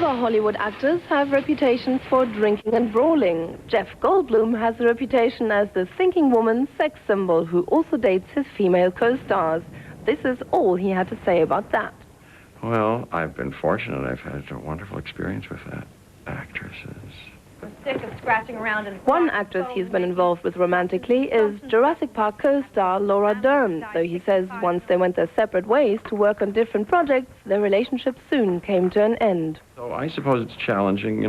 Other Hollywood actors have reputations for drinking and brawling. Jeff Goldblum has a reputation as the thinking woman sex symbol who also dates his female co-stars. This is all he had to say about that. Well, I've been fortunate. I've had a wonderful experience with actresses. Sick of scratching around in One actress he's been involved with romantically is Jurassic Park co-star Laura Dern, though he says once they went their separate ways to work on different projects, their relationship soon came to an end. So I suppose it's challenging,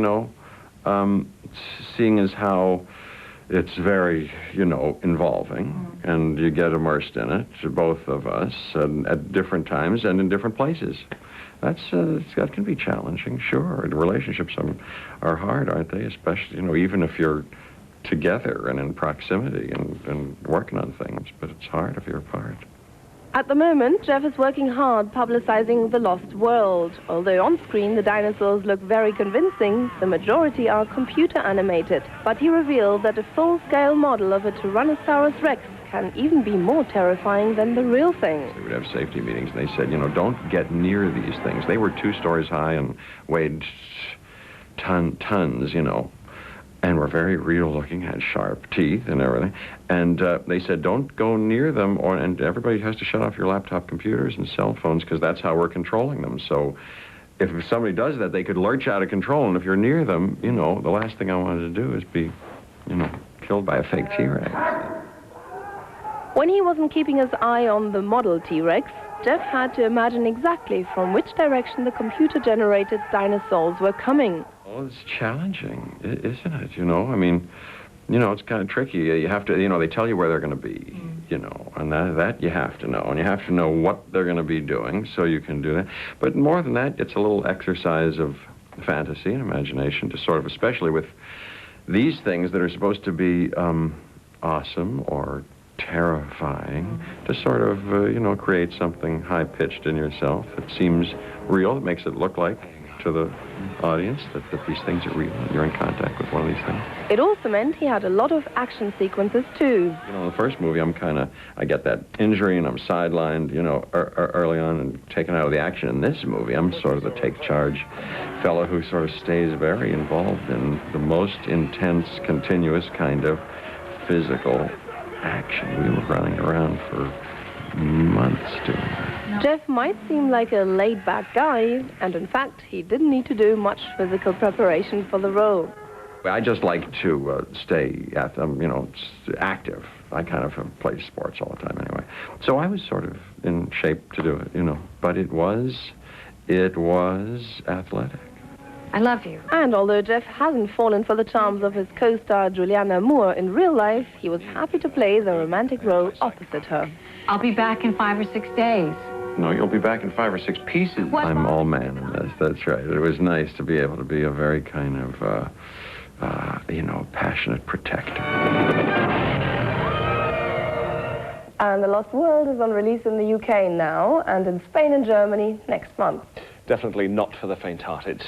seeing as how it's very, involving, and you get immersed in it, both of us, at different times and in different places. That can be challenging, sure. And relationships are hard, aren't they? Especially, even if you're together and in proximity and working on things. But it's hard if you're apart. At the moment, Jeff is working hard publicizing The Lost World. Although on screen the dinosaurs look very convincing, the majority are computer animated. But he revealed that a full-scale model of a Tyrannosaurus Rex can even be more terrifying than the real thing. We would have safety meetings, and they said, don't get near these things. They were 2 stories high and weighed tons, and were very real-looking, had sharp teeth and everything. And they said, don't go near them, and everybody has to shut off your laptop computers and cell phones, because that's how we're controlling them. So if somebody does that, they could lurch out of control, and if you're near them, the last thing I wanted to do is be, killed by a fake T-Rex. When he wasn't keeping his eye on the model T-Rex, Jeff had to imagine exactly from which direction the computer-generated dinosaurs were coming. Oh, it's challenging, isn't it? It's kind of tricky. You have to, they tell you where they're going to be, and that you have to know. And you have to know what they're going to be doing so you can do that. But more than that, it's a little exercise of fantasy and imagination to sort of, especially with these things that are supposed to be awesome or terrifying, to sort of, create something high-pitched in yourself that seems real, that makes it look like to the audience that these things are real and you're in contact with one of these things. It also meant he had a lot of action sequences, too. In the first movie, I get that injury and I'm sidelined, early on and taken out of the action. In this movie, I'm sort of the take-charge fellow who sort of stays very involved in the most intense, continuous kind of physical action. We were running around for months doing that. Jeff might seem like a laid-back guy, and in fact, he didn't need to do much physical preparation for the role. I just like to stay, active. I kind of play sports all the time anyway. So I was sort of in shape to do it, but it was athletic. I love you. And although Jeff hasn't fallen for the charms of his co-star Julianne Moore in real life, he was happy to play the romantic role opposite her. I'll be back in 5 or 6 days. No, you'll be back in 5 or 6 pieces. What? I'm all man in this, that's right. It was nice to be able to be a very kind of, passionate protector. And The Lost World is on release in the UK now, and in Spain and Germany next month. Definitely not for the faint-hearted.